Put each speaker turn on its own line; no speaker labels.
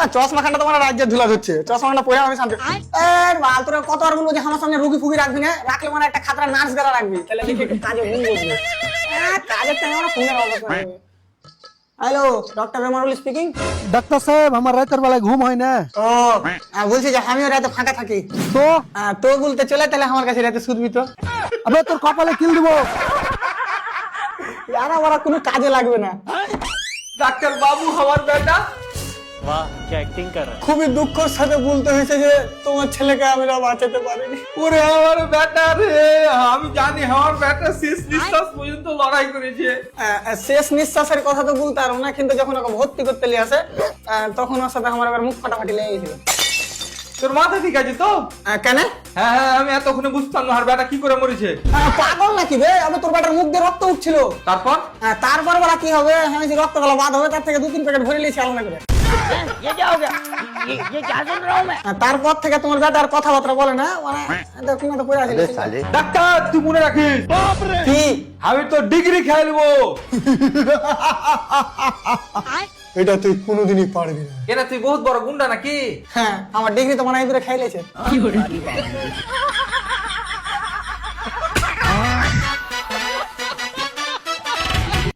চশমাখানটা তোমার রাজ্যের ধুলা ধরছে, চশমাখানটা পরে আমি শান্তি। বাল তোরা কত আর বলবো যে আমার সামনে রুগী ফুগি রাখবি না, রাখলে মানে একটা খাতরা নার্স গালা রাখবি, তাহলে দেখি একটু কাজে মন বসবে। কাজের টাইমে আমরা ফোনের অবস্থা। Hello, doctor Rahmanul speaking.
ডাক্তার সাহেব, আমার রাতের বেলায় ঘুম হয় না।
ও বলছি যে আমিও রাতে ফাঁকা থাকি,
তো
তো বলতে চলে তাহলে আমার কাছে রাতে শুধবি তো।
আবে তোর কপালে কিল দিব।
আর আমার কোনো কাজে লাগবে না।
ডাক্তার বাবু আমার বেটা।
वाह क्या एक्टिंग कर रहा है।
খুবই দুঃখের সাথে বলতে হয়েছে যে তোমার ছেলেকে আমরা বাঁচাতে পারিনি।
ওরে আমার বেটা রে, আমি জানি আমার বেটা শেষ নিঃশ্বাস পর্যন্ত লড়াই করেছে।
শেষ নিঃশ্বাসের কথা তো বলতে পারবো না, কিন্তু যখন ওকে ভর্তি করতে নিয়ে আসে তখন ওর সাথে আমার এবার মুখ ফাটাফাটি লেগে গেছিল।
তোর মাথা ঠিক আছে তো?
কেন?
হ্যাঁ হ্যাঁ, আমি এতক্ষণে বুঝতাম না আর বেটা কি করে মরেছে।
পাগল নাকি বে? আমি তোর বেটার মুখ দিয়ে রক্ত উঠছিল।
তারপর
তারপর বলা কি হবে, আমি যে রক্ত গলা বাদ হবে তার থেকে 2-3 প্যাকেট ভরে নিয়েছি আলাদা করে।
ये क्या हो गया? ये क्या सुन रहा हूँ मैं?
তারপর থেকে তোমার বেটা আর কথাবার্তা বলে না, মানে তুমি তো পড়ে আছিস।
ডাক্তার তুই মনে রাখিস,
কি?
আমি তো ডিগ্রি খেলবো।
এটা তুই কোনোদিনই পারবি না।
কেন তুই বহুত বড় গুন্ডা নাকি?
হ্যাঁ, আমার ডিগ্রি তো মনে হয় করে খাইলেছে।